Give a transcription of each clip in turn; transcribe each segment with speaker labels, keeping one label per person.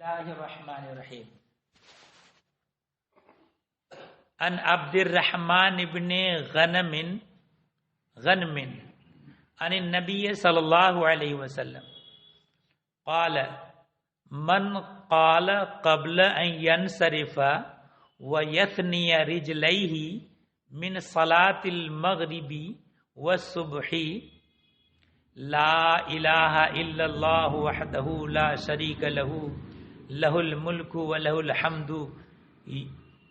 Speaker 1: اللہ الرحمن الرحیم ان عبد الرحمن ابن غنم عن النبی صلی اللہ علیہ وسلم قال من قال قبل ان ينصرف ويثني رجليه من صلاة المغرب والصبح لا الہ الا اللہ وحدہ لا شریک لہ لہ الملک ولہ الحمد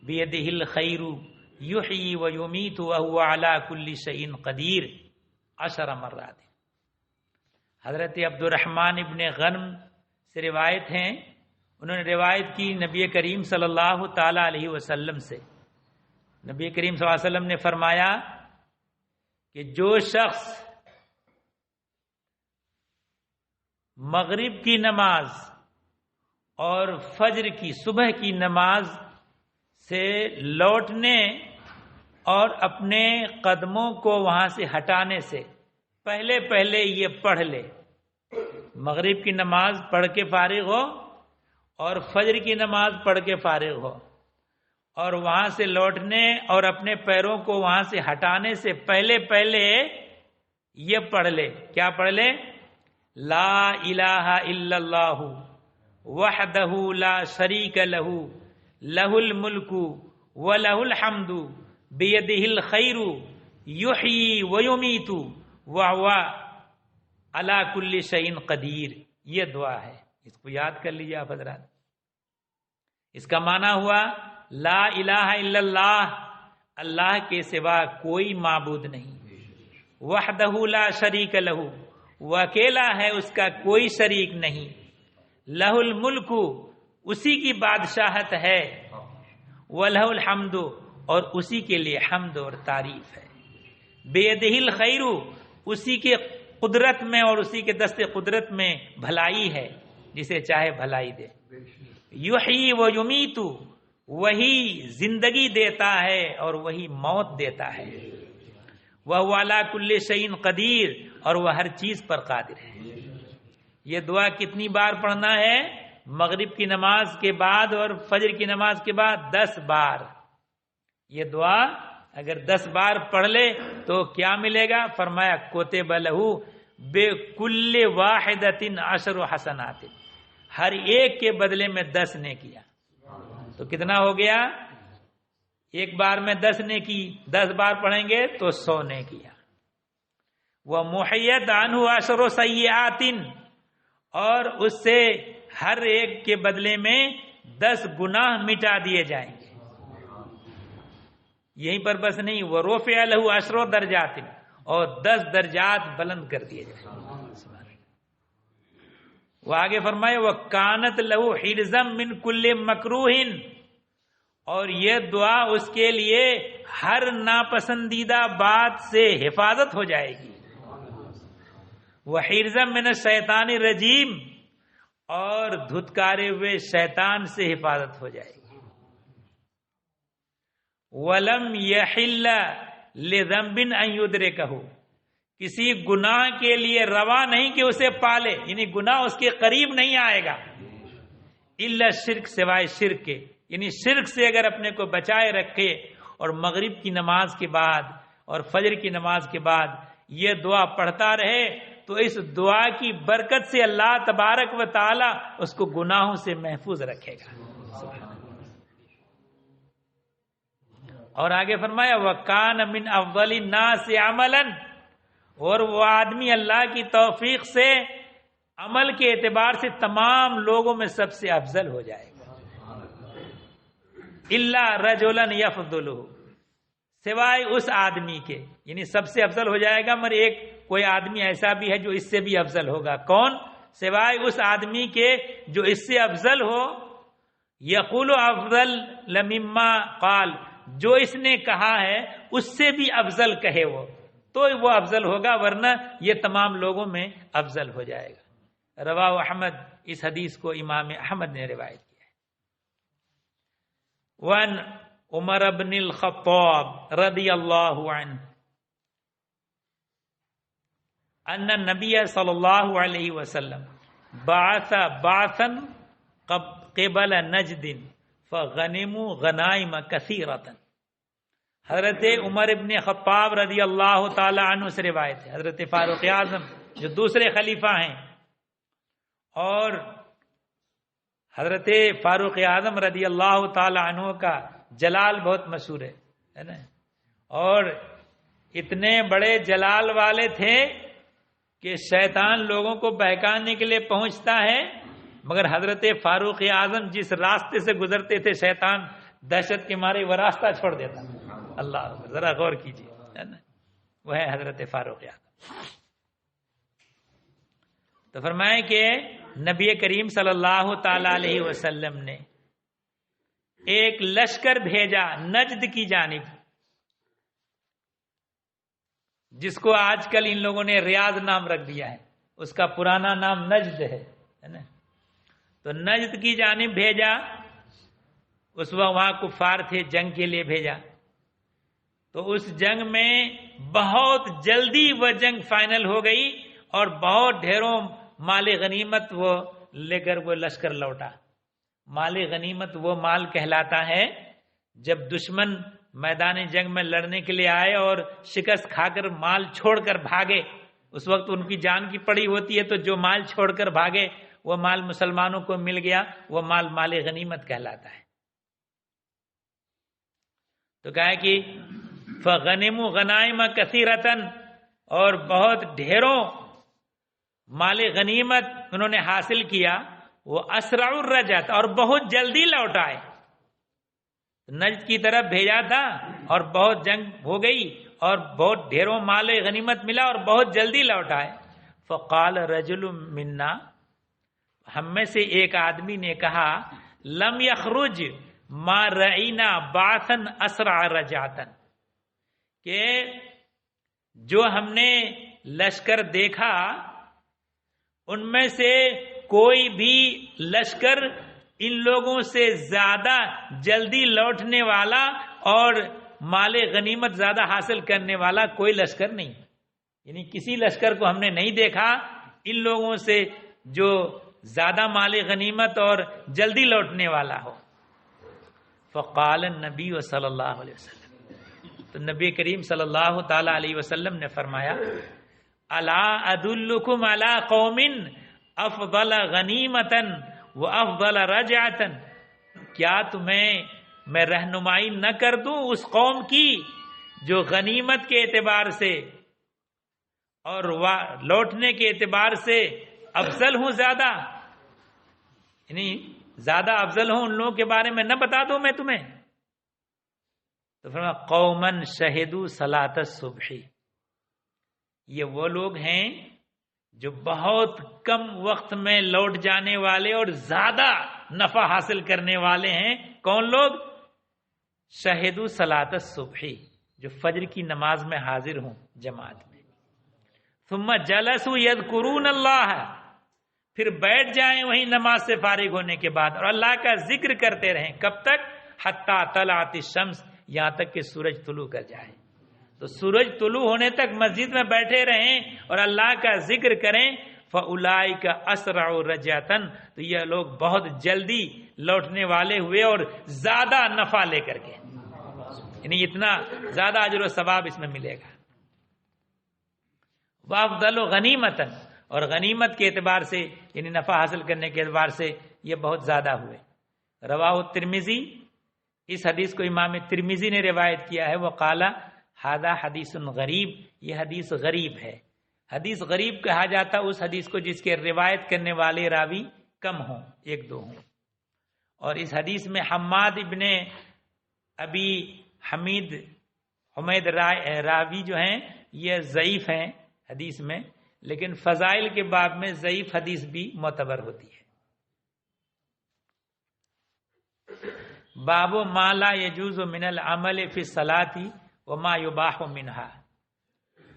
Speaker 1: بیدہ الخیر یحیی ویمیت وہو علی کل شیء قدیر 10 مرات۔ حضرت عبد الرحمن ابن غنم سے روایت ہیں، انہوں نے روایت کی نبی کریم صلی اللہ تعالی علیہ وسلم سے۔ نبی کریم صلی اللہ علیہ وسلم نے فرمایا کہ جو شخص مغرب کی نماز اور فجر کی صبح کی نماز سے لوٹنے اور اپنے قدموں کو وہاں سے ہٹانے سے پہلے یہ پڑھ لے، مغرب کی نماز پڑھ کے فارغ ہو اور فجر کی نماز پڑھ کے فارغ ہو، اور وہاں سے لوٹنے اور اپنے پیروں کو وہاں سے ہٹانے سے پہلے یہ پڑھ لے۔ کیا پڑھ لے؟ لا الہ الا اللہ وحدہ لا شریک لہ لہ الملک ولہ الحمد بیدہ الخیر یحیی ویمیت وہو علی کل شیء قدیر۔ یہ دعا ہے، اس کو یاد کر لیجیے آپ حضرات۔ اس کا معنی ہوا لا الہ الا اللہ، اللہ کے سوا کوئی معبود نہیں، وحدہ لا شریک لہ، وہ اکیلا ہے، اس کا کوئی شریک نہیں، لہ الملک، اسی کی بادشاہت ہے، وَلَهُ الْحَمْدُ، اور اسی کے لیے حمد اور تعریف ہے، بِيَدِهِ الْخَيْرُ، اسی کے قدرت میں اور اسی کے دست قدرت میں بھلائی ہے، جسے چاہے بھلائی دے، یحیی و یمیت، وہی زندگی دیتا ہے اور وہی موت دیتا ہے، وَهُوَ عَلَى كُلِّ شَيْءٍ قدیر، اور وہ ہر چیز پر قادر ہے۔ یہ دعا کتنی بار پڑھنا ہے؟ مغرب کی نماز کے بعد اور فجر کی نماز کے بعد 10 بار۔ یہ دعا اگر 10 بار پڑھ لے تو کیا ملے گا؟ فرمایا کتب لہ بکل واحدۃ 10 حسنات، ہر ایک کے بدلے میں 10 نیکیاں۔ تو کتنا ہو گیا؟ ایک بار میں 10 نیکی، 10 بار پڑھیں گے تو 100 نیکیاں۔ وَمُحِيَّتْ عَنْهُ 10 سَيِّئَاتٍ، اور اس سے ہر ایک کے بدلے میں 10 گناہ مٹا دیے جائیں گے۔ یہیں پر بس نہیں، وَرُفِعَ لَهُ 10 درجات، اور 10 درجات بلند کر دیے جائیں گے۔ وہ آگے فرمائے وَكَانَتْ لَهُ حِرْزًا مِّن كُلِّ مَكْرُوهٍ، اور یہ دعا اس کے لیے ہر ناپسندیدہ بات سے حفاظت ہو جائے گی۔ وَحِرْزًا مِّنَ الشَّيْطَانِ الرَّجِيمِ، اور دھتکارے ہوئے شیطان سے حفاظت ہو جائے گی۔ وَلَمْ يَحِلَّ لِذَنبٍ أَن يُدْرِكَهُ، کسی گناہ کے لیے روا نہیں کہ اسے پالے، یعنی گناہ اس کے قریب نہیں آئے گا، الا شرک، سوائے شرک کے، یعنی شرک سے اگر اپنے کو بچائے رکھے اور مغرب کی نماز کے بعد اور فجر کی نماز کے بعد یہ دعا پڑھتا رہے تو اس دعا کی برکت سے اللہ تبارک و تعالی اس کو گناہوں سے محفوظ رکھے گا۔ اور آگے فرمایا وَكَانَ مِنْ أَفْضَلِ النَّاسِ عَمَلًا، اور وہ آدمی اللہ کی توفیق سے عمل کے اعتبار سے تمام لوگوں میں سب سے افضل ہو جائے گا۔ إِلَّا رَجُلًا يَفْضُلُهُ، سوائے اس آدمی کے، یعنی سب سے افضل ہو جائے گا مگر ایک کوئی آدمی ایسا بھی ہے جو اس سے بھی افضل ہوگا۔ کون؟ سوائے اس آدمی کے جو اس سے افضل ہو، یقول افضل لمما قال، جو اس نے کہا ہے اس سے بھی افضل کہے تو وہ افضل ہوگا، ورنہ یہ تمام لوگوں میں افضل ہو جائے گا۔ رواہ احمد، اس حدیث کو امام احمد نے روایت کیا ہے۔ وَعَنْ عمر بن الخطاب رضی اللہ عنہ ان النبی صلی اللہ علیہ وسلم بعث بعثا قبل نجد فغنموا غنائم کثیرۃ۔ حضرت عمر ابن خطاب رضی اللہ تعالی عنہ سے روایت ہے، حضرت فاروق اعظم جو دوسرے خلیفہ ہیں، اور حضرت فاروق اعظم رضی اللہ تعالی عنہ کا جلال بہت مشہور ہے نا، اور اتنے بڑے جلال والے تھے کہ شیطان لوگوں کو بہکانے کے لیے پہنچتا ہے، مگر حضرت فاروق اعظم جس راستے سے گزرتے تھے شیطان دہشت کے مارے وہ راستہ چھوڑ دیتا۔ اللہ اکبر، ذرا غور کیجیے، وہ ہے حضرت فاروق اعظم۔ تو فرمائے کہ نبی کریم صلی اللہ تعالی علیہ وسلم نے ایک لشکر بھیجا نجد کی جانب، جس کو آج کل ان لوگوں نے ریاض نام رکھ دیا ہے، اس کا پرانا نام نجد ہے نا۔ تو نجد کی جانب بھیجا، اس وقت وہاں کفار تھے، جنگ کے لیے بھیجا۔ تو اس جنگ میں بہت جلدی وہ جنگ فائنل ہو گئی اور بہت ڈھیروں مال غنیمت وہ لے کر وہ لشکر لوٹا۔ مال غنیمت وہ مال کہلاتا ہے جب دشمن میدان جنگ میں لڑنے کے لیے آئے اور شکست کھا کر مال چھوڑ کر بھاگے، اس وقت ان کی جان کی پڑی ہوتی ہے، تو جو مال چھوڑ کر بھاگے وہ مال مسلمانوں کو مل گیا، وہ مال مال غنیمت کہلاتا ہے۔ تو کہا کہ فغنموا غنائم کثیرۃ، اور بہت ڈھیروں مال غنیمت انہوں نے حاصل کیا، وہ اسرع الرجعت، اور بہت جلدی لوٹ آئے۔ نجد کی طرف بھیجا تھا اور بہت جنگ ہو گئی اور بہت ڈھیروں مال غنیمت ملا اور بہت جلدی لوٹ آئے۔ فقال رجل منا، ہم میں سے ایک آدمی نے کہا، لم یخرج ما رعینا بعثا اسرع رجعتا، کہ جو ہم نے لشکر دیکھا ان میں سے کوئی بھی لشکر ان لوگوں سے زیادہ جلدی لوٹنے والا اور مال غنیمت زیادہ حاصل کرنے والا کوئی لشکر نہیں، یعنی کسی لشکر کو ہم نے نہیں دیکھا ان لوگوں سے جو زیادہ مال غنیمت اور جلدی لوٹنے والا ہو۔ فقال النبی صلی اللہ علیہ وسلم، تو نبی کریم صلی اللہ تعالی علیہ وسلم نے فرمایا، الا ادلکم علی قوم افضل غنیمتا وافضل رجعتا، کیا تمہیں میں رہنمائی نہ کر دوں اس قوم کی جو غنیمت کے اعتبار سے اور لوٹنے کے اعتبار سے افضل ہوں، زیادہ یعنی زیادہ افضل ہوں، ان لوگوں کے بارے میں نہ بتا دوں میں تمہیں؟ تو فرمایا قوما شہدوا صلاۃ الصبح، یہ وہ لوگ ہیں جو بہت کم وقت میں لوٹ جانے والے اور زیادہ نفع حاصل کرنے والے ہیں۔ کون لوگ؟ شہدوا صلاۃ الصبح، جو فجر کی نماز میں حاضر ہوں جماعت میں۔ ثم جلسوا یذکرون اللہ، پھر بیٹھ جائیں وہیں نماز سے فارغ ہونے کے بعد اور اللہ کا ذکر کرتے رہیں، کب تک؟ حتی طلعت الشمس، یہاں تک کہ سورج طلوع کر جائے۔ تو سورج طلوع ہونے تک مسجد میں بیٹھے رہیں اور اللہ کا ذکر کریں۔ فَأُولَئِكَ أَسْرَعُ رَجَعَةً، تو یہ لوگ بہت جلدی لوٹنے والے ہوئے اور زیادہ نفع لے کر کے، یعنی اتنا زیادہ اجر و ثواب اس میں ملے گا۔ وَأَفْضَلُ غَنِيمَةً، اور غنیمت کے اعتبار سے یعنی نفع حاصل کرنے کے اعتبار سے یہ بہت زیادہ ہوئے۔ رواہ الترمذی، اس حدیث کو امام ترمذی نے روایت کیا ہے، وہ قال ھذا حدیث غریب، یہ حدیث غریب ہے۔ حدیث غریب کہا جاتا اس حدیث کو جس کے روایت کرنے والے راوی کم ہوں، ایک دو ہوں۔ اور اس حدیث میں حماد ابن ابی حمید راوی جو ہیں یہ ضعیف ہیں حدیث میں، لیکن فضائل کے باب میں ضعیف حدیث بھی معتبر ہوتی ہے۔ باب ما لا يجوز من العمل فی الصلاۃ وما یباح منہا،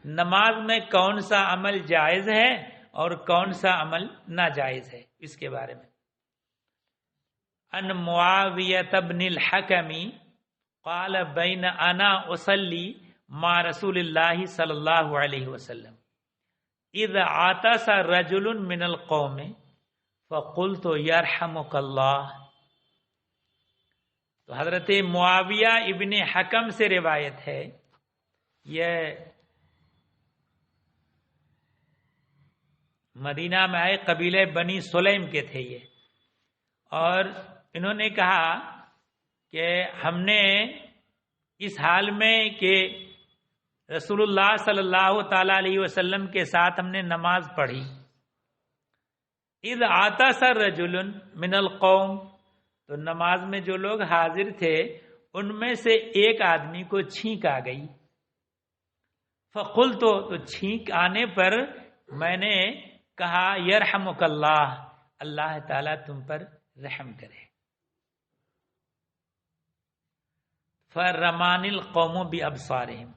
Speaker 1: نماز میں کون سا عمل جائز ہے اور کون سا عمل ناجائز ہے، اس کے بارے میں۔ ان معاویہ بن الحکم قال بین انا اصلی مع رسول اللہ صلی اللہ علیہ وسلم اذ عطس رجل من القوم فقلت یرحمک اللہ. تو حضرت معاویہ ابن حکم سے روایت ہے، یہ مدینہ میں آئے، قبیلہ بنی سلیم کے تھے یہ، اور انہوں نے کہا کہ ہم نے اس حال میں کہ رسول اللہ صلی اللہ تعالی علیہ وسلم کے ساتھ ہم نے نماز پڑھی، اذ عطس رجل من القوم، تو نماز میں جو لوگ حاضر تھے ان میں سے ایک آدمی کو چھینک آ گئی. فقلت، تو چھینک آنے پر میں نے کہا یرحمک اللہ، اللہ تعالیٰ تم پر رحم کرے. فرمان القوم بابصارہم،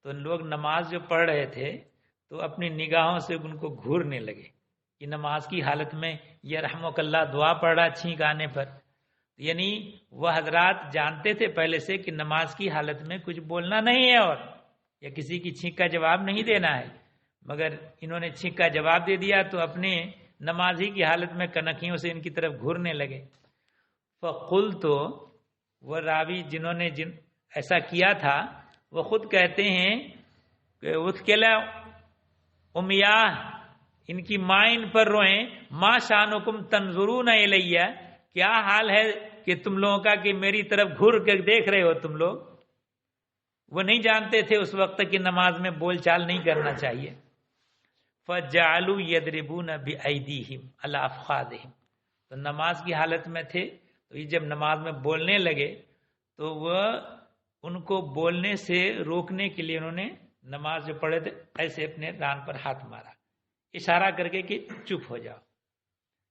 Speaker 1: تو لوگ نماز جو پڑھ رہے تھے تو اپنی نگاہوں سے ان کو گھورنے لگے کہ نماز کی حالت میں یرحمک اللہ دعا پڑھ رہا چھینک آنے پر. یعنی وہ حضرات جانتے تھے پہلے سے کہ نماز کی حالت میں کچھ بولنا نہیں ہے اور یا کسی کی چھینک کا جواب نہیں دینا ہے، مگر انہوں نے چھینک کا جواب دے دیا تو اپنے نماز ہی کی حالت میں کنکھیوں سے ان کی طرف گھورنے لگے. فقلت، وہ راوی جنہوں نے ایسا کیا تھا وہ خود کہتے ہیں کہ اتکلا امیاہ، ان کی ماں ان پر روئیں، ما شانکم تنظرون الیہ، کیا حال ہے کہ تم لوگوں کا کہ میری طرف گھور کر دیکھ رہے ہو تم لوگ. وہ نہیں جانتے تھے اس وقت کہ نماز میں بول چال نہیں کرنا چاہیے. فجعلوا یضربون بایدیہم علی افخاذہم، تو نماز کی حالت میں تھے تو یہ جب نماز میں بولنے لگے تو وہ ان کو بولنے سے روکنے کے لیے انہوں نے نماز جو پڑھے تھے ایسے اپنے ران پر ہاتھ مارا، اشارہ کر کے کہ چپ ہو جاؤ،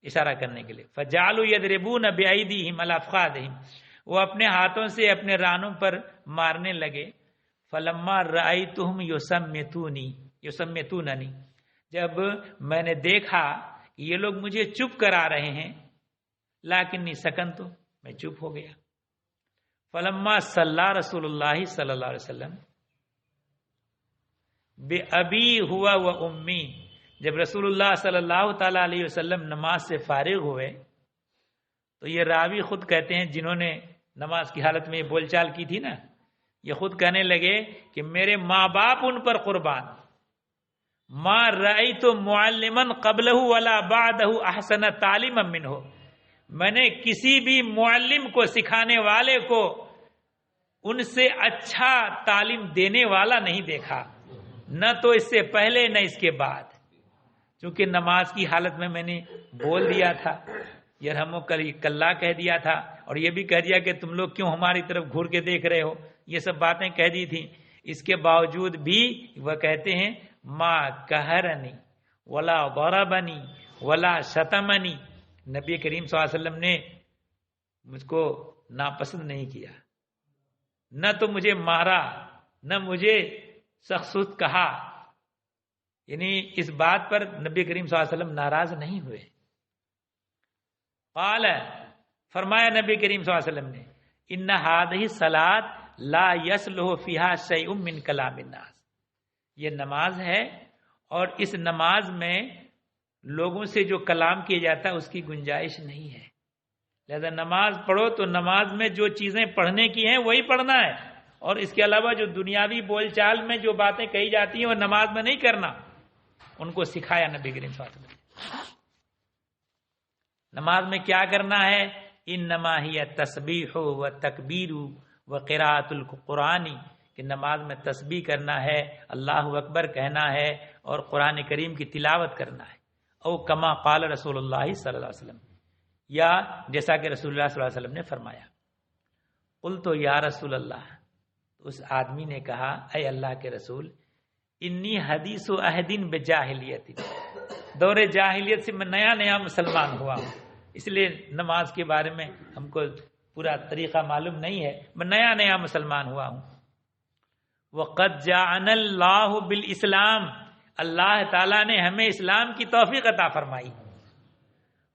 Speaker 1: اشارہ کرنے کے لیے. فجعلوا یضربون بایدیہم علی افخاذہم، وہ اپنے ہاتھوں سے اپنے رانوں پر مارنے لگے. فلما رأیتہم یصمتوننی، جب میں نے دیکھا کہ یہ لوگ مجھے چپ کرا رہے ہیں، لیکنی سکنت، میں چپ ہو گیا. فلما صلی رسول اللہ صلی اللہ علیہ وسلم بأبی ہوا و امی، جب رسول اللہ صلی اللہ تعالی علیہ وسلم نماز سے فارغ ہوئے تو یہ راوی خود کہتے ہیں جنہوں نے نماز کی حالت میں یہ بول چال کی تھی نا، یہ خود کہنے لگے کہ میرے ماں باپ ان پر قربان، ما رأیت معلما قبلہ ولا بعدہ احسن تعلیما منہ، میں نے کسی بھی معلم کو، سکھانے والے کو ان سے اچھا تعلیم دینے والا نہیں دیکھا، نہ تو اس سے پہلے نہ اس کے بعد. چونکہ نماز کی حالت میں نے بول دیا تھا، یرحمک اللہ کہہ دیا تھا، اور یہ بھی کہہ دیا کہ تم لوگ کیوں ہماری طرف گھور کے دیکھ رہے ہو، یہ سب باتیں کہہ دی تھیں. اس کے باوجود بھی وہ کہتے ہیں ما قہرنی ولا ضربنی ولا شتمنی، نبی کریم صلی اللہ علیہ وسلم نے مجھ کو ناپسند نہیں کیا، نہ تو مجھے مارا نہ مجھے سخت کہا. یعنی اس بات پر نبی کریم صلی اللہ علیہ وسلم ناراض نہیں ہوئے. قال، فرمایا نبی کریم صلی اللہ علیہ وسلم نے، ان هذه الصلاۃ لا يصلح فيها شيء من کلام الناس، یہ نماز ہے اور اس نماز میں لوگوں سے جو کلام کیا جاتا ہے اس کی گنجائش نہیں ہے. لہذا نماز پڑھو تو نماز میں جو چیزیں پڑھنے کی ہیں وہی پڑھنا ہے، اور اس کے علاوہ جو دنیاوی بول چال میں جو باتیں کہی جاتی ہیں وہ نماز میں نہیں کرنا. ان کو سکھایا نبی کریم صلی اللہ علیہ وسلم. نماز میں کیا کرنا ہے؟ انما ہی تسبیح و تکبیر و قراءۃ القرآن، کہ نماز میں تسبیح کرنا ہے، اللہ اکبر کہنا ہے اور قرآن کریم کی تلاوت کرنا ہے. او کما قال رسول اللہ صلی اللہ علیہ وسلم، یا جیسا کہ رسول اللہ صلی اللہ علیہ وسلم نے فرمایا. قلت یا رسول اللہ، اس آدمی نے کہا اے اللہ کے رسول، انی حدیث و عہدین بجاہلیت، دور جاہلیت سے میں نیا مسلمان ہوا ہوں، اس لیے نماز کے بارے میں ہم کو پورا طریقہ معلوم نہیں ہے، میں نیا مسلمان ہوا ہوں. وقد جاءنا اللہ بالاسلام، اللہ تعالیٰ نے ہمیں اسلام کی توفیق عطا فرمائی.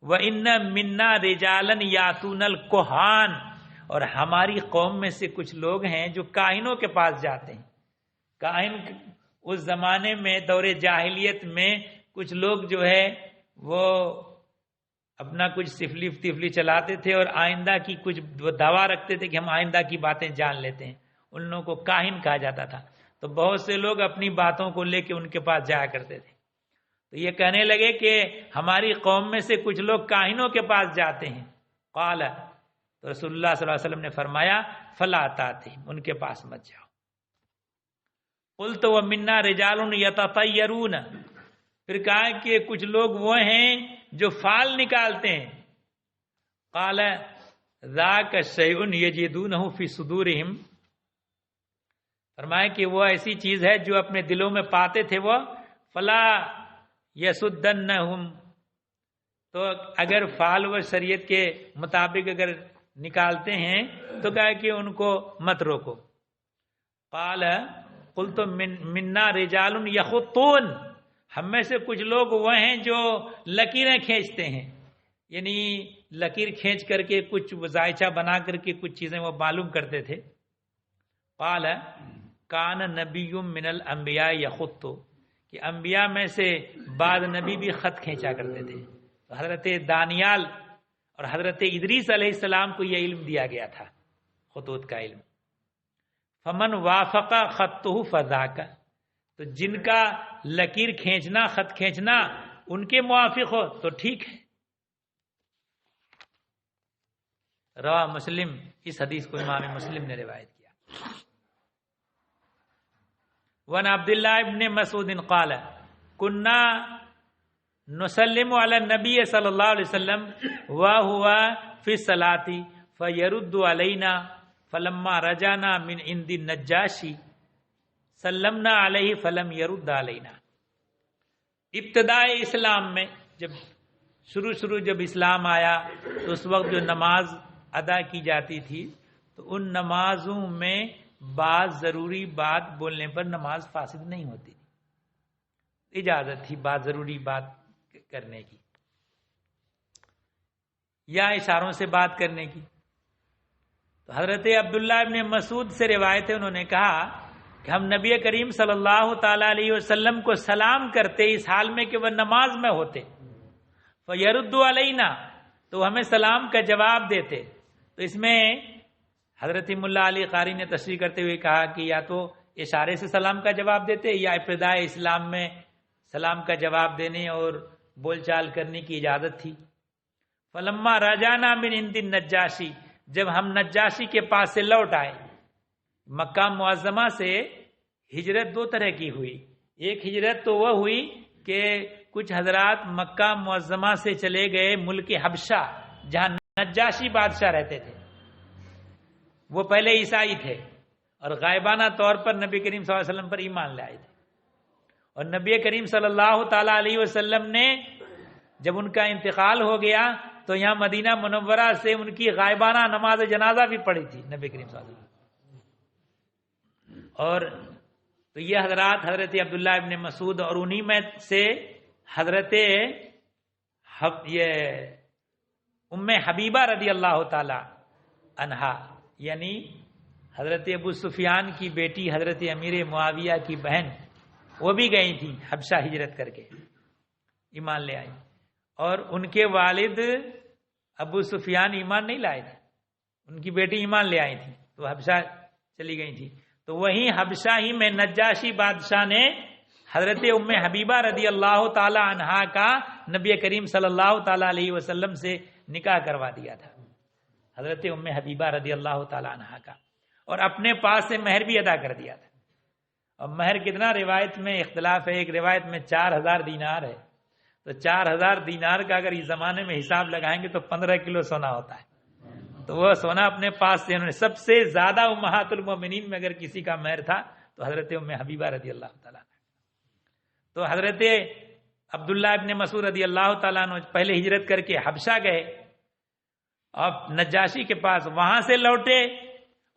Speaker 1: وَإِنَّ مِنَّا رِجَالًا يَأْتُونَ الْكُهَانَ، اور ہماری قوم میں سے کچھ لوگ ہیں جو کاہنوں کے پاس جاتے ہیں. کاہن اس زمانے میں دور جاہلیت میں کچھ لوگ جو ہے وہ اپنا کچھ سفلی تفلی چلاتے تھے اور آئندہ کی کچھ دعویٰ رکھتے تھے کہ ہم آئندہ کی باتیں جان لیتے ہیں. ان لوگوں کو کاہن کہا جاتا تھا. تو بہت سے لوگ اپنی باتوں کو لے کے ان کے پاس جایا کرتے تھے. تو یہ کہنے لگے کہ ہماری قوم میں سے کچھ لوگ کاہنوں کے پاس جاتے ہیں. قال، تو رسول اللہ صلی اللہ علیہ وسلم نے فرمایا فلا تاتہم، ان کے پاس مت جاؤ. قلت ومنا رجال یتطیرون، پھر کہا کہ کچھ لوگ وہ ہیں جو فال نکالتے ہیں. قال ذاک شیء یجدونہ فی صدورہم، فرمایا کہ وہ ایسی چیز ہے جو اپنے دلوں میں پاتے تھے وہ. فلا یسدنہم، تو اگر فال و شریعت کے مطابق اگر نکالتے ہیں تو کہا کہ ان کو مت روکو. قال قلت منا رجال یخطون، ہم میں سے کچھ لوگ وہ ہیں جو لکیریں کھینچتے ہیں، یعنی لکیر کھینچ کر کے کچھ وظائچہ بنا کر کے کچھ چیزیں وہ معلوم کرتے تھے. قال کان نبی من الانبیاء یخط، کہ انبیاء میں سے بعض نبی بھی خط کھینچا کرتے تھے. تو حضرت دانیال اور حضرت ادریس علیہ السلام کو یہ علم دیا گیا تھا، خطوط کا علم. فمن وافق خطہ فذاک، تو جن کا لکیر کھینچنا، خط کھینچنا ان کے موافق ہو تو ٹھیک ہے. روا مسلم، اس حدیث کو امام مسلم نے روایت کیا. وعن عبداللہ ابن مسعود قال کنا نسلم علی النبی صلی اللہ علیہ وسلم وهو فی الصلاۃ فیرد علینا فلما رجعنا من عند النجاشی سلمنا علیہ فلم یرد علینا. ابتدائے اسلام میں جب شروع جب اسلام آیا تو اس وقت جو نماز ادا کی جاتی تھی تو ان نمازوں میں بعض ضروری بات بولنے پر نماز فاسد نہیں ہوتی تھی. اجازت تھی بعض ضروری بات کرنے کی یا اشاروں سے بات کرنے کی. تو حضرت عبداللہ ابن مسعود سے روایت ہے، انہوں نے کہا کہ ہم نبی کریم صلی اللہ تعالی علیہ وسلم کو سلام کرتے اس حال میں کہ وہ نماز میں ہوتے. فیرد علینا، تو ہمیں سلام کا جواب دیتے. تو اس میں حضرت ملا علی قاری نے تشریح کرتے ہوئے کہا کہ یا تو اشارے سے سلام کا جواب دیتے یا ابتدائے اسلام میں سلام کا جواب دینے اور بول چال کرنے کی اجازت تھی. فلما رجعنا من عند النجاشی، جب ہم نجاشی کے پاس سے لوٹ آئے. مکہ معظمہ سے ہجرت دو طرح کی ہوئی. ایک ہجرت تو وہ ہوئی کہ کچھ حضرات مکہ معظمہ سے چلے گئے ملک حبشہ جہاں نجاشی بادشاہ رہتے تھے. وہ پہلے عیسائی تھے اور غائبانہ طور پر نبی کریم صلی اللہ علیہ وسلم پر ایمان لے آئے تھے. اور نبی کریم صلی اللہ تعالی علیہ وسلم نے جب ان کا انتقال ہو گیا تو یہاں مدینہ منورہ سے ان کی غائبانہ نماز جنازہ بھی پڑھی تھی نبی کریم صلی اللہ علیہ وسلم. اور تو یہ حضرات حضرت عبداللہ ابن مسعود اور انہی میں سے حضرت یہ ام حبیبہ رضی اللہ تعالی عنہا، یعنی حضرت ابو سفیان کی بیٹی حضرت امیر معاویہ کی بہن، وہ بھی گئی تھی حبشہ ہجرت کر کے ایمان لے آئی. اور ان کے والد ابو سفیان ایمان نہیں لائے تھے، ان کی بیٹی ایمان لے آئی تھی تو حبشہ چلی گئی تھی. تو وہیں حبشہ ہی میں نجاشی بادشاہ نے حضرت ام حبیبہ رضی اللہ تعالی عنہا کا نبی کریم صلی اللہ تعالی علیہ وسلم سے نکاح کروا دیا تھا، حضرت ام حبیبہ رضی اللہ تعالی عنہا کا، اور اپنے پاس سے مہر بھی ادا کر دیا تھا. اور مہر کتنا روایت میں اختلاف ہے. ایک روایت میں 4000 دینار ہے. تو 4000 دینار کا اگر اس زمانے میں حساب لگائیں گے تو 15 کلو سونا ہوتا ہے. تو وہ سونا اپنے پاس سے انہوں نے، سب سے زیادہ امہات المومنین میں اگر کسی کا مہر تھا تو حضرت ام حبیبہ رضی اللہ تعالیٰ. تو حضرت عبداللہ ابن مسعود رضی اللہ تعالیٰ عنہ پہلے ہجرت کر کے حبشہ گئے، اب نجاشی کے پاس وہاں سے لوٹے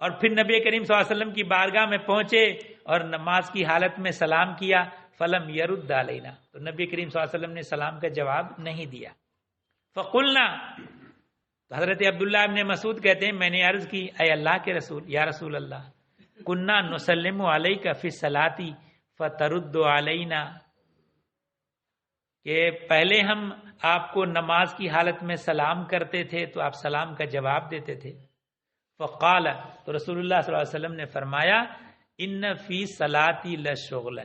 Speaker 1: اور پھر نبی کریم صلی اللہ علیہ وسلم کی بارگاہ میں پہنچے اور نماز کی حالت میں سلام کیا. فلم یرد علینا، تو نبی کریم صلی اللہ علیہ وسلم نے سلام کا جواب نہیں دیا. فقلنا، تو حضرت عبداللہ ابن مسعود کہتے ہیں میں نے عرض کی اے اللہ کے رسول، یا رسول اللہ، کنا نسلم علیک فی الصلاۃ فترد علینا، کہ پہلے ہم آپ کو نماز کی حالت میں سلام کرتے تھے تو آپ سلام کا جواب دیتے تھے. فقال، تو رسول اللہ صلی اللہ علیہ وسلم نے فرمایا، ان فی صلاتی لشغلا،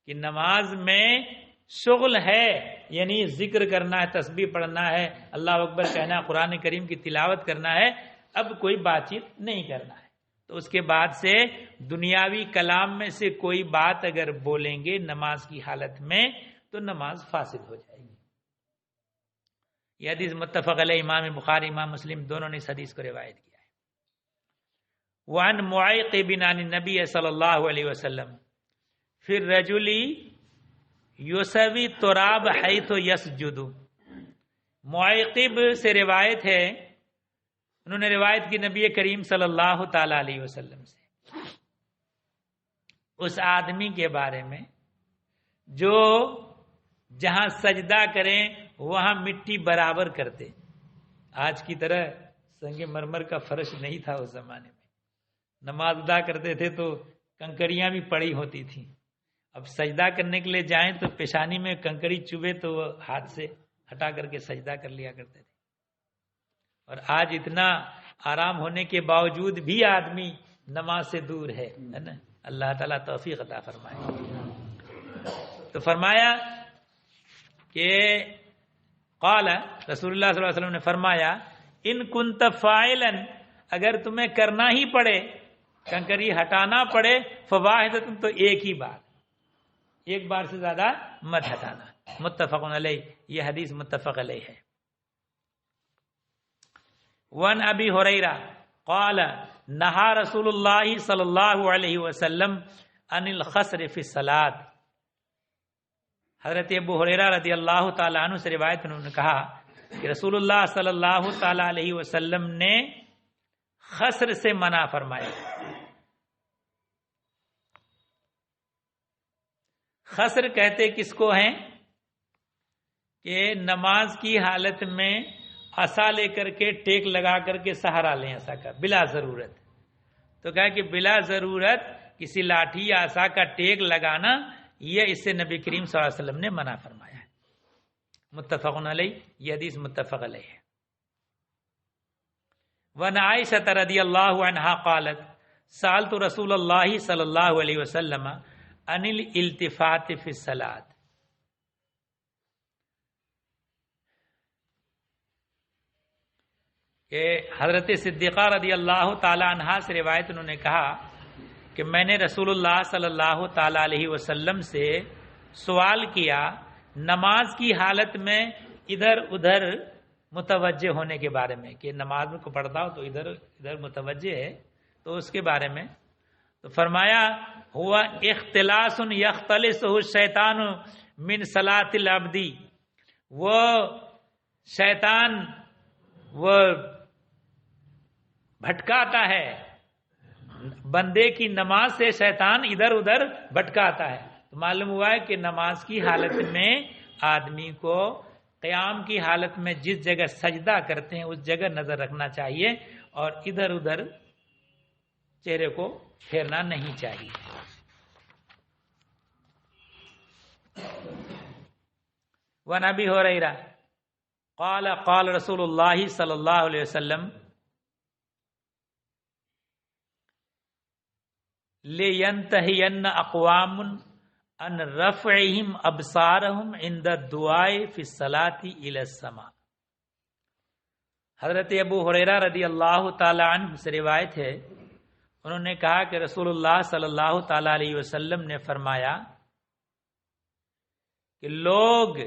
Speaker 1: کہ نماز میں شغل ہے، یعنی ذکر کرنا ہے، تسبیح پڑھنا ہے، اللہ اکبر کہنا ہے، قرآن کریم کی تلاوت کرنا ہے، اب کوئی بات چیت نہیں کرنا ہے. تو اس کے بعد سے دنیاوی کلام میں سے کوئی بات اگر بولیں گے نماز کی حالت میں تو نماز فاسد ہو جائے گی. یہ حدیث متفق علیہ، امام بخاری امام مسلم دونوں نے اس حدیث کو روایت کیا ہے. وعن معیقب عن النبی صلی اللہ علیہ وسلم فی الرجل یسوی تراب حیث یسجد. معیقب سے روایت ہے، انہوں نے روایت کی نبی کریم صلی اللہ تعالی علیہ وسلم سے اس آدمی کے بارے میں جو جہاں سجدہ کریں وہاں مٹی برابر کرتے. آج کی طرح سنگ مرمر کا فرش نہیں تھا اس زمانے میں، نماز ادا کرتے تھے تو کنکریاں بھی پڑی ہوتی تھیں. اب سجدہ کرنے کے لیے جائیں تو پیشانی میں کنکری چبھے تو وہ ہاتھ سے ہٹا کر کے سجدہ کر لیا کرتے تھے. اور آج اتنا آرام ہونے کے باوجود بھی آدمی نماز سے دور ہے نا. اللہ تعالیٰ توفیق عطا فرمائے. تو فرمایا کہ قال، رسول اللہ صلی اللہ علیہ وسلم نے فرمایا، ان کنت فاعلا، اگر تمہیں کرنا ہی پڑے، کنکری ہٹانا پڑے، فواحدۃ، تو ایک ہی بار، ایک بار سے زیادہ مت ہٹانا. متفق علیہ، یہ حدیث متفق علیہ ہے. وان ابی ہریرہ قال نہا رسول اللہ صلی اللہ علیہ وسلم عن الخسر فی الصلاۃ. حضرت ابو ہریرہ رضی اللہ تعالی عنہ سے روایت، انہوں نے کہا کہ رسول اللہ صلی اللہ تعالی علیہ وسلم نے خسر سے منع فرمایا. خسر کہتے کس کو ہیں کہ نماز کی حالت میں عصا لے کر کے ٹیک لگا کر کے سہارا لیں عصا کا بلا ضرورت. تو کہا کہ بلا ضرورت کسی لاٹھی یا عصا کا ٹیک لگانا، یہ اس سے نبی کریم صلی اللہ علیہ وسلم نے منع فرمایا ہے. متفق علیہ، یہ حدیث متفق علیہ ہے. وعن عائشہ رضی اللہ عنہا قالت سألت رسول اللہ صلی اللہ علیہ وسلم عن الالتفات فی الصلاۃ. کہ حضرت صدیقہ رضی اللہ تعالی عنہا سے روایت، انہوں نے کہا کہ میں نے رسول اللہ صلی اللہ تعالی علیہ وسلم سے سوال کیا نماز کی حالت میں ادھر ادھر متوجہ ہونے کے بارے میں، کہ نماز میں کو پڑھتا ہو تو ادھر ادھر متوجہ ہے، تو اس کے بارے میں. تو فرمایا ہوا اختلاس یختلسہ الشیطان من صلاۃ العبد، وہ شیطان وہ بھٹکاتا ہے بندے کی نماز سے، شیطان ادھر ادھر بھٹکاتا ہے. تو معلوم ہوا ہے کہ نماز کی حالت میں آدمی کو قیام کی حالت میں جس جگہ سجدہ کرتے ہیں اس جگہ نظر رکھنا چاہیے اور ادھر ادھر چہرے کو پھیرنا نہیں چاہیے. وعن ابی ہریرہ قال قال رسول اللہ صلی اللہ علیہ وسلم لینتہین اقوام ان رفعہم ابصارہم عند الدعاء فی الصلاۃ الی السماء. حضرت ابو ہریرہ رضی اللہ تعالی عنہ سے روایت ہے، انہوں نے کہا کہ رسول اللہ صلی اللہ تعالی علیہ وسلم نے فرمایا کہ لوگ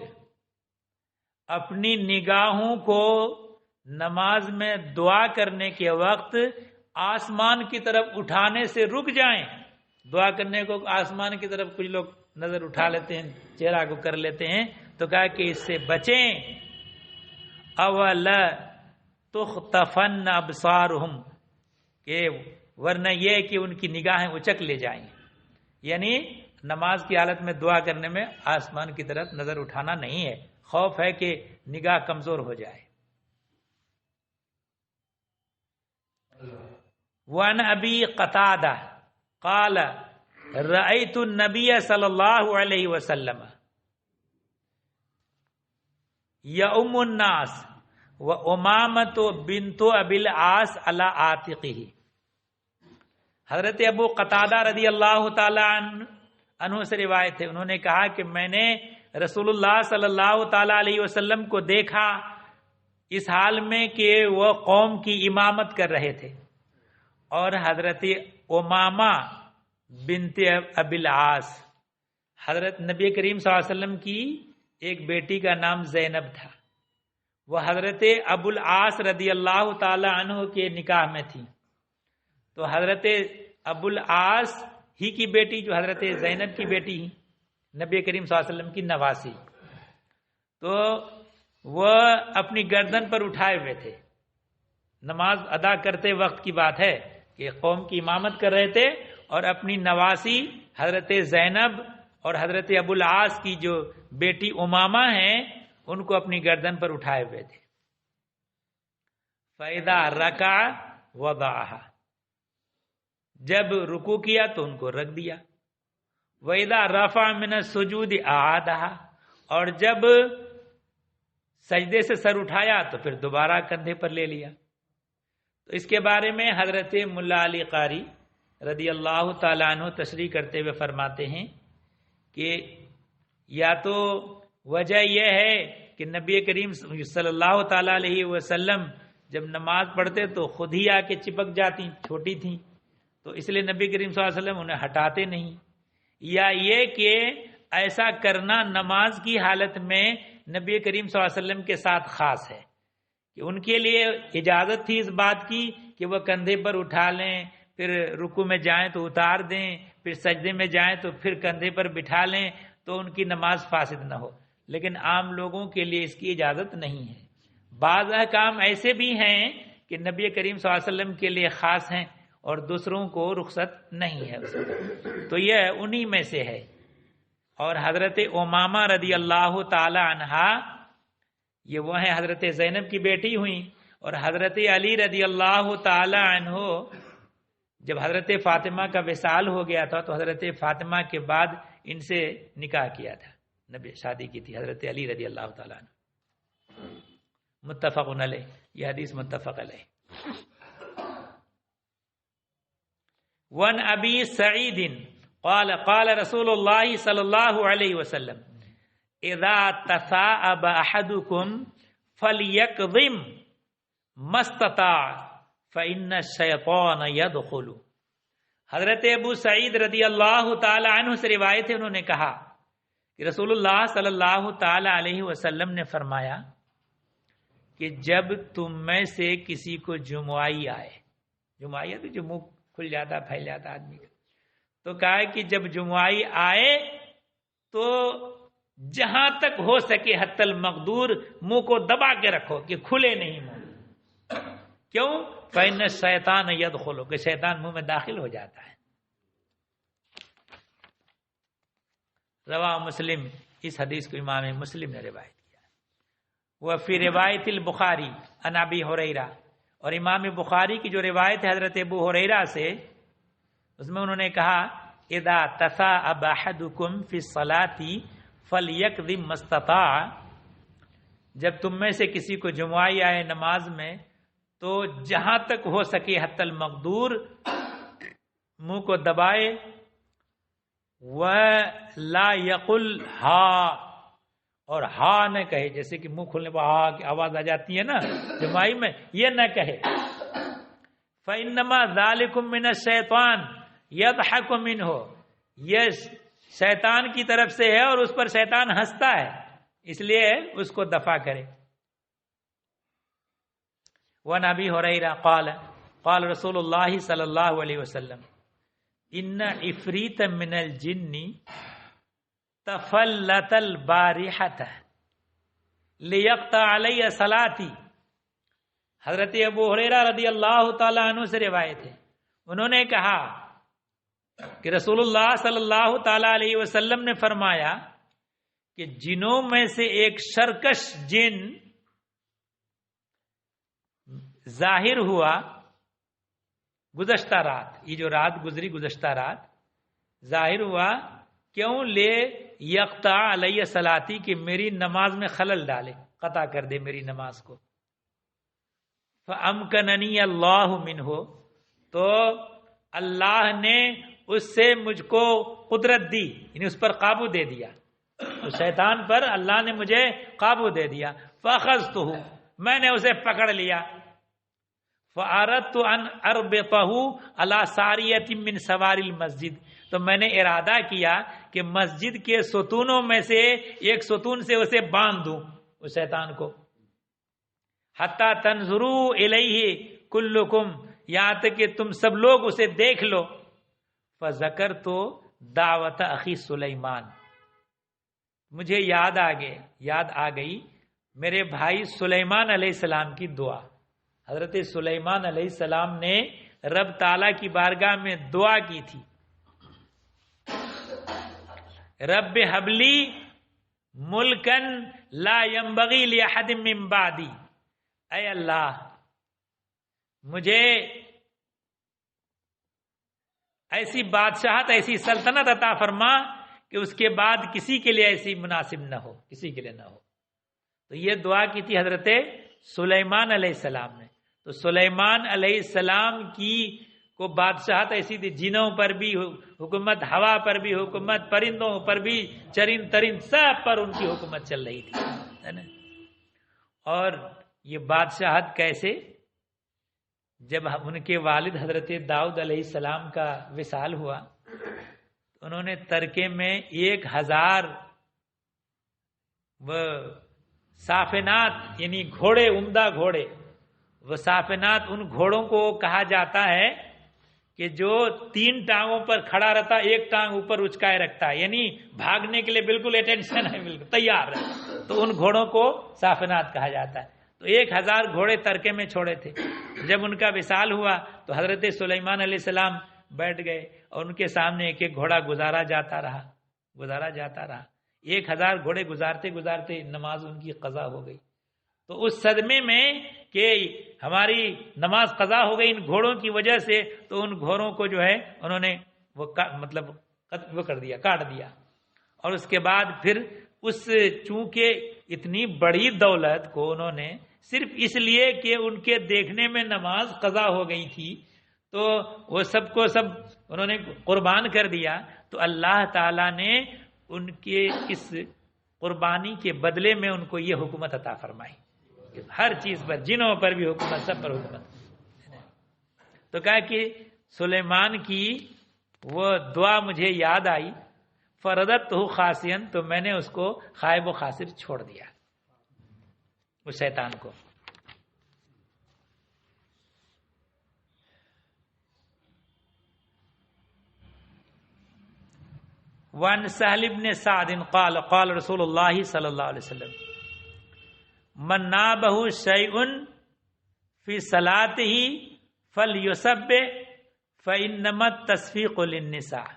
Speaker 1: اپنی نگاہوں کو نماز میں دعا کرنے کے وقت آسمان کی طرف اٹھانے سے رک جائیں. دعا کرنے کو آسمان کی طرف کچھ لوگ نظر اٹھا لیتے ہیں، چہرہ کو کر لیتے ہیں، تو کہا کہ اس سے بچیں. اولا تخطفن ابصارہم، کہ ورنہ یہ کہ ان کی نگاہیں اچک لے جائیں. یعنی نماز کی حالت میں دعا کرنے میں آسمان کی طرف نظر اٹھانا نہیں ہے، خوف ہے کہ نگاہ کمزور ہو جائے. وعن ابی قتادہ قال رأیت النبی صلی اللہ علیہ وسلم یؤم الناس و امامۃ بنت ابی العاص علی عاتقہ. حضرت ابو قتادہ رضی اللہ تعالی عنہ سے روایت ہے، انہوں نے کہا کہ میں نے رسول اللہ صلی اللہ تعالی علیہ وسلم کو دیکھا اس حال میں کہ وہ قوم کی امامت کر رہے تھے، اور حضرت امامہ بنت ابی العاص، حضرت نبی کریم صلی اللہ علیہ وسلم کی ایک بیٹی کا نام زینب تھا، وہ حضرت ابو العاص رضی اللہ تعالی عنہ کے نکاح میں تھی. تو حضرت ابو العاص ہی کی بیٹی جو حضرت زینب کی بیٹی نبی کریم صلی اللہ علیہ وسلم کی نواسی، تو وہ اپنی گردن پر اٹھائے ہوئے تھے. نماز ادا کرتے وقت کی بات ہے کہ قوم کی امامت کر رہے تھے اور اپنی نواسی حضرت زینب اور حضرت ابو العاص کی جو بیٹی امامہ ہیں ان کو اپنی گردن پر اٹھائے ہوئے تھے. فَإِذَا رَكَعَ وَضَعَهَا، جب رکوع کیا تو ان کو رکھ دیا. وَإِذَا رَفَعَ مِنَ السُّجُودِ أَعَادَهَا، اور جب سجدے سے سر اٹھایا تو پھر دوبارہ کندھے پر لے لیا. تو اس کے بارے میں حضرت ملا علی قاری رضی اللہ تعالیٰ عنہ تشریح کرتے ہوئے فرماتے ہیں کہ یا تو وجہ یہ ہے کہ نبی کریم صلی اللہ تعالیٰ علیہ وسلم جب نماز پڑھتے تو خود ہی آ کے چپک جاتی، چھوٹی تھیں، تو اس لیے نبی کریم صلی اللہ علیہ وسلم انہیں ہٹاتے نہیں، یا یہ کہ ایسا کرنا نماز کی حالت میں نبی کریم صلی اللہ علیہ وسلم کے ساتھ خاص ہے کہ ان کے لیے اجازت تھی اس بات کی کہ وہ کندھے پر اٹھا لیں، پھر رکوع میں جائیں تو اتار دیں، پھر سجدے میں جائیں تو پھر کندھے پر بٹھا لیں تو ان کی نماز فاسد نہ ہو. لیکن عام لوگوں کے لیے اس کی اجازت نہیں ہے. بعض احکام ایسے بھی ہیں کہ نبی کریم صلی اللہ علیہ وسلم کے لیے خاص ہیں اور دوسروں کو رخصت نہیں ہے اس میں، تو یہ انہی میں سے ہے. اور حضرت امامہ رضی اللہ تعالی عنہا یہ وہ ہیں حضرت زینب کی بیٹی ہوئیں، اور حضرت علی رضی اللہ تعالی عنہ جب حضرت فاطمہ کا وصال ہو گیا تھا تو حضرت فاطمہ کے بعد ان سے نکاح کیا تھا، نبی شادی کی تھی حضرت علی رضی اللہ تعالی عنہ. متفق علیہ، یہ حدیث متفق علیہ. وَعَنْ أَبِي سَعِيدٍ قال قال رسول اللہ صلی اللہ علیہ وسلم اذا تثاءب احدکم فلیکظم ما استطاع فإن الشیطان یدخل. حضرت ابو سعید رضی اللہ تعالی عنہ سے روایت ہے، انہوں نے کہا کہ رسول اللہ صلی اللہ تعالی علیہ وسلم نے فرمایا کہ جب تم میں سے کسی کو جمعائی آئے، جمعائی ہے تو جو منہ کھل جاتا پھیل جاتا آدمی کا، تو کہا کہ جب جمعائی آئے تو جہاں تک ہو سکے حتی المقدور منہ کو دبا کے رکھو کہ کھلے نہیں منہ. کیوں؟ فإن الشیطان یدخل، کہ شیطان منہ میں داخل ہو جاتا ہے. رواہ مسلم، اس حدیث کو امام مسلم نے روایت کیا. وفی روایت البخاری عن ابی ہریرہ، اور امام بخاری کی جو روایت ہے حضرت ابو ہریرہ سے، اس میں انہوں نے کہا اذا تثاءب احدکم فی الصلاۃ فلیکظم ما استطاع، جب تم میں سے کسی کو جمعائی آئے نماز میں تو جہاں تک ہو سکے حتی المقدور منہ کو دبائے. وَلَا يَقُلْ ہا، اور ہا نہ کہے، جیسے کہ منہ کھلنے پر ہا کی آواز آ جاتی ہے نا جمعائی میں، یہ نہ کہے. فَإِنَّمَا ذَلِكُم مِّنَ الشَّيْطَانِ يَضْحَكُ مِنْهُ، یہ شیطان کی طرف سے ہے اور اس پر شیطان ہنستا ہے، اس لیے اس کو دفع کرے. وَعَنْ أَبِي هُرَيْرَةَ قَالَ قَالَ رسول اللہ صلی اللہ علیہ وسلم ان عفریت من الجن تفلت البارحة لیقطع علی صلاتی. حضرت ابو ہریرہ رضی اللہ تعالی عنہ سے روایت ہے، انہوں نے کہا کہ رسول اللہ صلی اللہ تعالی علیہ وسلم نے فرمایا کہ جنوں میں سے ایک سرکش جن ظاہر ہوا گزشتہ رات، یہ جو رات گزری گزشتہ رات ظاہر ہوا، کیوں؟ لے یقطع علیہ صلاتی، کہ میری نماز میں خلل ڈالے، قطع کر دے میری نماز کو۔ فَأَمْكَنَنِيَ اللَّهُ مِنْهُ، تو اللہ نے اس سے مجھ کو قدرت دی، یعنی اس پر قابو دے دیا، اس شیطان پر اللہ نے مجھے قابو دے دیا۔ فَأَخَذْتُهُ، میں نے اسے پکڑ لیا۔ فَأَرَدْتُ أَنْ أَرْبِطَهُ عَلَى سَارِيَةٍ مِّن سَوَارِ الْمَسْجِدِ، تو میں نے ارادہ کیا کہ مسجد کے ستونوں میں سے ایک ستون سے اسے باندھ دوں اس شیطان کو۔ حَتَّى تَنْظُرُوا إِلَيْهِ كُلُّكُمْ، یہاں تک کہ تم سب لوگ اسے دیکھ لو۔ فَذَكَرْتُ دعوت اخی سلیمان، مجھے یاد آ گئی میرے بھائی سلیمان علیہ السلام کی دعا۔ حضرت سلیمان علیہ السلام نے رب تعالیٰ کی بارگاہ میں دعا کی تھی، رب حبلی ملکن لا ينبغی لأحد من بعدی، اے اللہ مجھے ایسی بادشاہت، ایسی سلطنت عطا فرما کہ اس کے بعد کسی کے لیے ایسی مناسب نہ ہو، کسی کے لیے نہ ہو۔ تو یہ دعا کی تھی حضرت سلیمان علیہ السلام نے۔ تو سلیمان علیہ السلام کی کو بادشاہت ایسی تھی، جنوں پر بھی حکومت، ہوا پر بھی حکومت، پرندوں پر بھی، چرند ترند سب پر ان کی حکومت چل رہی تھی، ہے نا۔ اور یہ بادشاہت کیسے؟ جب ان کے والد حضرت داؤد علیہ السلام کا وصال ہوا، انہوں نے ترکے میں 1000 وہ صافنات، یعنی گھوڑے، عمدہ گھوڑے، وہ صافنات ان گھوڑوں کو کہا جاتا ہے کہ جو 3 ٹانگوں پر کھڑا رہتا، ایک ٹانگ اوپر اچکائے رکھتا ہے، یعنی بھاگنے کے لیے بالکل اٹینشن ہے، بالکل تیار ہے، تو ان گھوڑوں کو صافنات کہا جاتا ہے۔ تو 1000 گھوڑے ترکے میں چھوڑے تھے۔ جب ان کا وصال ہوا تو حضرت سلیمان علیہ السلام بیٹھ گئے اور ان کے سامنے ایک ایک گھوڑا گزارا جاتا رہا۔ 1000 گھوڑے گزارتے گزارتے نماز ان کی قضا ہو گئی۔ تو اس صدمے میں کہ ہماری نماز قضا ہو گئی ان گھوڑوں کی وجہ سے، تو ان گھوڑوں کو جو ہے انہوں نے وہ کر دیا، کاٹ دیا۔ اور اس کے بعد پھر اس چونکہ اتنی بڑی دولت کو انہوں نے صرف اس لیے کہ ان کے دیکھنے میں نماز قضا ہو گئی تھی، تو وہ سب کو سب انہوں نے قربان کر دیا۔ تو اللہ تعالیٰ نے ان کے اس قربانی کے بدلے میں ان کو یہ حکومت عطا فرمائی، ہر چیز پر، جنوں پر بھی حکومت، سب پر حکومت۔ تو کہا کہ سلیمان کی وہ دعا مجھے یاد آئی، فرددتہ خاسئا، تو میں نے اس کو خائب و خاسر چھوڑ دیا، اس شیطان کو۔ وعن سہل بن سعد قال قال رسول اللہ صلی اللہ علیہ وسلم من نابہ شیء فی صلاتہ فلیسبح فانما التصفیق للنساء۔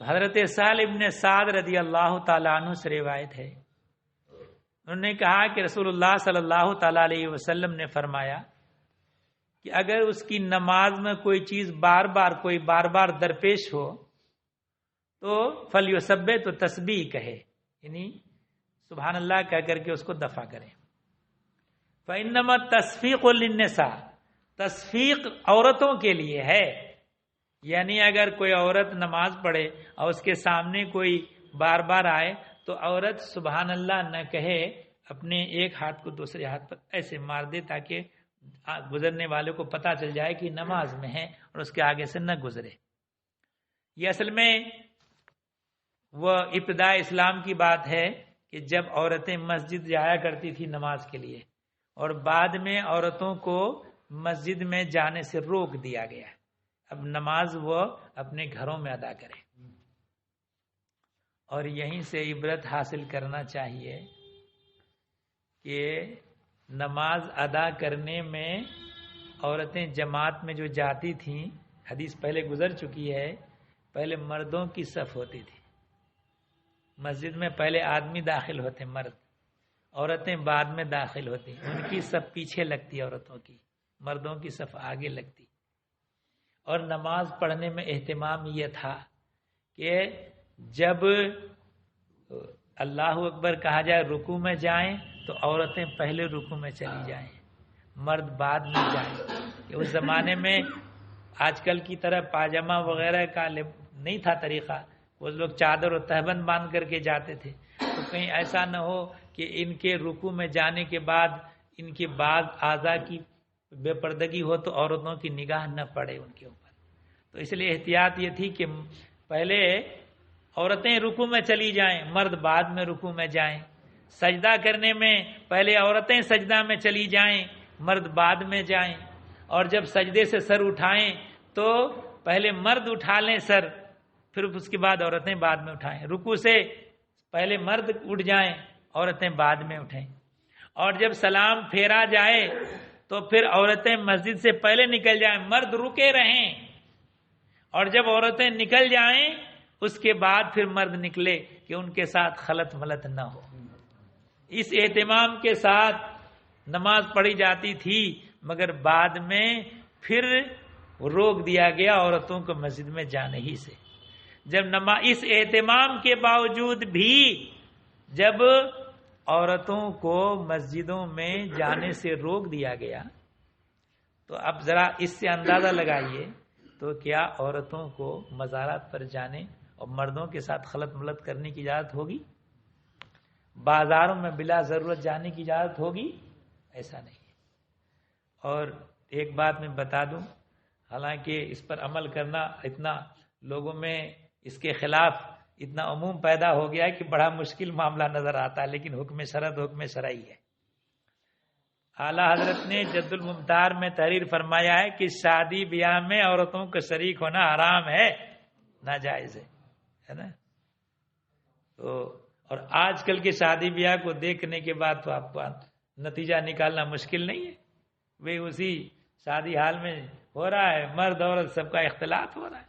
Speaker 1: تو حضرت سہل ابن سعد رضی اللہ تعالیٰ عنہ سے روایت ہے، انہوں نے کہا کہ رسول اللہ صلی اللہ تعالیٰ علیہ وسلم نے فرمایا کہ اگر اس کی نماز میں کوئی چیز بار بار درپیش ہو تو فلیسبح، تو تسبیح کہے، یعنی سبحان اللہ کہہ کر کے اس کو دفع کرے۔ فإنما التصفیق للنساء، تصفیق عورتوں کے لیے ہے، یعنی اگر کوئی عورت نماز پڑھے اور اس کے سامنے کوئی بار بار آئے تو عورت سبحان اللہ نہ کہے، اپنے ایک ہاتھ کو دوسرے ہاتھ پر ایسے مار دے تاکہ گزرنے والے کو پتہ چل جائے کہ نماز میں ہے اور اس کے آگے سے نہ گزرے۔ یہ اصل میں وہ ابتداء اسلام کی بات ہے کہ جب عورتیں مسجد جایا کرتی تھی نماز کے لیے، اور بعد میں عورتوں کو مسجد میں جانے سے روک دیا گیا، اب نماز وہ اپنے گھروں میں ادا کرے۔ اور یہیں سے عبرت حاصل کرنا چاہیے کہ نماز ادا کرنے میں عورتیں جماعت میں جو جاتی تھیں، حدیث پہلے گزر چکی ہے، پہلے مردوں کی صف ہوتی تھی مسجد میں، پہلے آدمی داخل ہوتے مرد، عورتیں بعد میں داخل ہوتی، ان کی صف پیچھے لگتی عورتوں کی، مردوں کی صف آگے لگتی۔ اور نماز پڑھنے میں اہتمام یہ تھا کہ جب اللہ اکبر کہا جائے رکوع میں جائیں تو عورتیں پہلے رکوع میں چلی جائیں، مرد بعد میں جائیں. کہ اس زمانے میں آج کل کی طرح پاجامہ وغیرہ کا نہیں تھا طریقہ، وہ لوگ چادر و تہبند باندھ کر کے جاتے تھے. تو کہیں ایسا نہ ہو کہ ان کے رکوع میں جانے کے بعد ان کے بعض اعضاء کی بے پردگی ہو تو عورتوں کی نگاہ نہ پڑے ان کے اوپر. تو اس لیے احتیاط یہ تھی کہ پہلے عورتیں رکوع میں چلی جائیں، مرد بعد میں رکوع میں جائیں. سجدہ کرنے میں پہلے عورتیں سجدہ میں چلی جائیں، مرد بعد میں جائیں. اور جب سجدے سے سر اٹھائیں تو پہلے مرد اٹھا لیں سر، پھر اس کے بعد عورتیں بعد میں اٹھائیں. رکوع سے پہلے مرد اٹھ جائیں، عورتیں بعد میں اٹھیں. اور جب سلام پھیرا جائے تو پھر عورتیں مسجد سے پہلے نکل جائیں، مرد رکے رہیں. اور جب عورتیں نکل جائیں اس کے بعد پھر مرد نکلے کہ ان کے ساتھ خلط ملط نہ ہو. اس اہتمام کے ساتھ نماز پڑھی جاتی تھی، مگر بعد میں پھر روک دیا گیا عورتوں کو مسجد میں جانے ہی سے. جب اس اہتمام کے باوجود بھی جب عورتوں کو مسجدوں میں جانے سے روک دیا گیا تو اب ذرا اس سے اندازہ لگائیے تو کیا عورتوں کو مزارات پر جانے اور مردوں کے ساتھ خلط ملط کرنے کی اجازت ہوگی؟ بازاروں میں بلا ضرورت جانے کی اجازت ہوگی؟ ایسا نہیں ہے. اور ایک بات میں بتا دوں، حالانکہ اس پر عمل کرنا اتنا لوگوں میں اس کے خلاف اتنا عموم پیدا ہو گیا ہے کہ بڑا مشکل معاملہ نظر آتا ہے، لیکن حکم شرعی ہے. اعلیٰ حضرت نے جد الممتار میں تحریر فرمایا ہے کہ شادی بیاہ میں عورتوں کا شریک ہونا حرام ہے، ناجائز ہے نا. تو اور آج کل کے شادی بیاہ کو دیکھنے کے بعد تو آپ کو نتیجہ نکالنا مشکل نہیں ہے. وہ اسی شادی حال میں ہو رہا ہے، مرد عورت سب کا اختلاط ہو رہا ہے،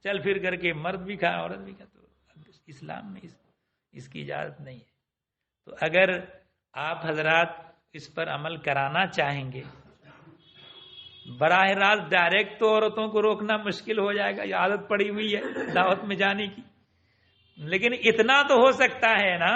Speaker 1: چل پھر کر کے مرد بھی کھا عورت بھی کھا. تو اسلام میں اس کی اجازت نہیں ہے. تو اگر آپ حضرات اس پر عمل کرانا چاہیں گے، براہ راست ڈائریکٹ تو عورتوں کو روکنا مشکل ہو جائے گا، یہ عادت پڑی ہوئی ہے دعوت میں جانے کی. لیکن اتنا تو ہو سکتا ہے نا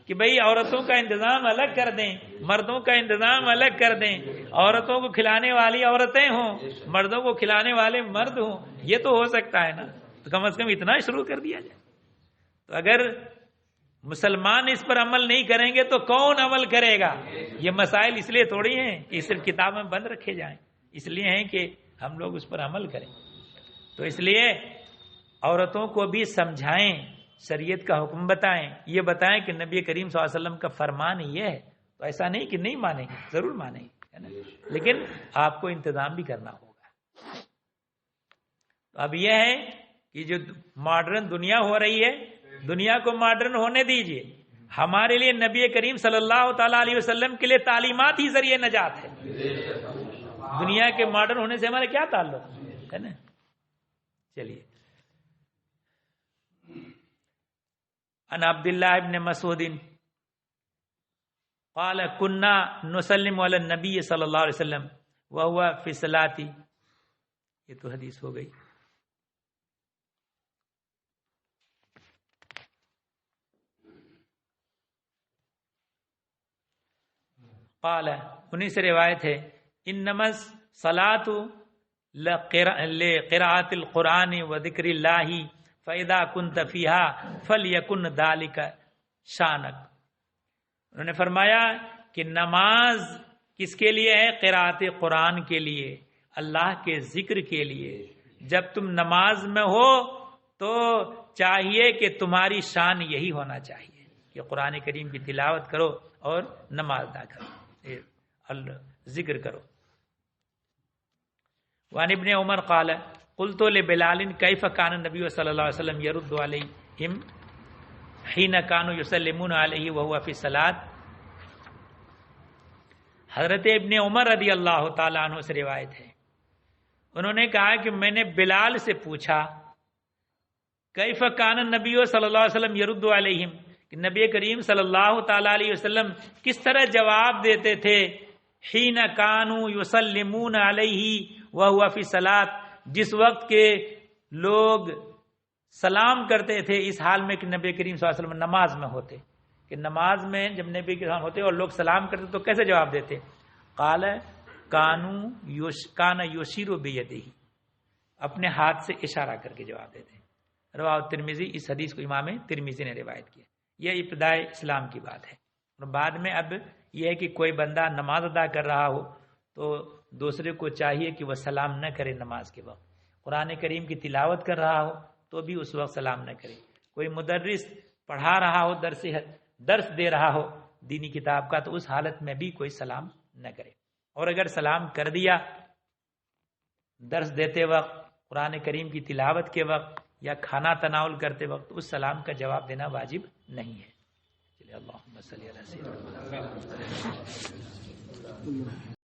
Speaker 1: کہ بھئی عورتوں کا انتظام الگ کر دیں، مردوں کا انتظام الگ کر دیں. عورتوں کو کھلانے والی عورتیں ہوں، مردوں کو کھلانے والے مرد ہوں. یہ تو ہو سکتا ہے نا. تو کم از کم اتنا شروع کر دیا جائے. تو اگر مسلمان اس پر عمل نہیں کریں گے تو کون عمل کرے گا؟ یہ مسائل اس لیے تھوڑی ہیں کہ صرف کتاب میں بند رکھے جائیں، اس لیے ہیں کہ ہم لوگ اس پر عمل کریں. تو اس لیے عورتوں کو بھی سمجھائیں، شریعت کا حکم بتائیں، یہ بتائیں کہ نبی کریم صلی اللہ علیہ وسلم کا فرمان یہ ہے. تو ایسا نہیں کہ نہیں مانیں گے، ضرور مانیں گے، ہے نا، لیکن آپ کو انتظام بھی کرنا ہوگا. اب یہ ہے کہ جو ماڈرن دنیا ہو رہی ہے، دنیا کو ماڈرن ہونے دیجئے. ہمارے لیے نبی کریم صلی اللہ تعالی علیہ وسلم کے لیے تعلیمات ہی ذریعے نجات ہے. دنیا کے ماڈرن ہونے سے ہمارا کیا تعلق ہے نا. چلیے. ان عبداللہ ابن مسعود قال كنا نسلم علی النبی صلی اللہ علیہ وسلم وهو فی الصلاۃ. یہ تو حدیث ہو گئی. قال انہی سے روایت ہے انما الصلاۃ لقراءۃ القرآن وذکر اللہ فَإِذَا كُنْتَ فِيهَا فَلْيَكُنْ ذَلِكَ شَانَكَ. انہوں نے فرمایا کہ نماز کس کے لیے ہے؟ قراءت قرآن کے لیے، اللہ کے ذکر کے لیے. جب تم نماز میں ہو تو چاہیے کہ تمہاری شان یہی ہونا چاہیے کہ قرآن کریم کی تلاوت کرو اور نماز ادا کرو، ذکر کرو. وعن ابن عمر قال قلت لبلال كيف كان النبي صلى الله عليه وسلم يرد عليهم حين كانوا يسلمون عليه وهو في الصلاة. حضرت ابن عمر رضی اللہ تعالیٰ عنہ سے روایت ہے، انہوں نے کہا کہ میں نے بلال سے پوچھا کیف کان النبی صلی اللہ علیہ وسلم یرد علیہم، کہ نبی کریم صلی اللہ تعالیٰ علیہ وسلم کس طرح جواب دیتے تھے حین کانوا یسلمون علیہ وهو فی الصلاۃ، جس وقت کے لوگ سلام کرتے تھے اس حال میں کہ نبی کریم صلی اللہ علیہ وسلم نماز میں ہوتے، کہ نماز میں جب نبی کریم ہوتے اور لوگ سلام کرتے تو کیسے جواب دیتے؟ قال کان یشیر بیدہ، اپنے ہاتھ سے اشارہ کر کے جواب دیتے ہیں۔ رواه ترمذی، اس حدیث کو امام ترمذی نے روایت کیا۔ یہ ابتدائے اسلام کی بات ہے، اور بعد میں اب یہ ہے کہ کوئی بندہ نماز ادا کر رہا ہو تو دوسرے کو چاہیے کہ وہ سلام نہ کرے نماز کے وقت، قرآن کریم کی تلاوت کر رہا ہو تو بھی اس وقت سلام نہ کرے، کوئی مدرس پڑھا رہا ہو، درس دے رہا ہو دینی کتاب کا، تو اس حالت میں بھی کوئی سلام نہ کرے، اور اگر سلام کر دیا درس دیتے وقت، قرآن کریم کی تلاوت کے وقت یا کھانا تناول کرتے وقت، اس سلام کا جواب دینا واجب نہیں ہے۔ اللہم صلی علی سیدنا محمد۔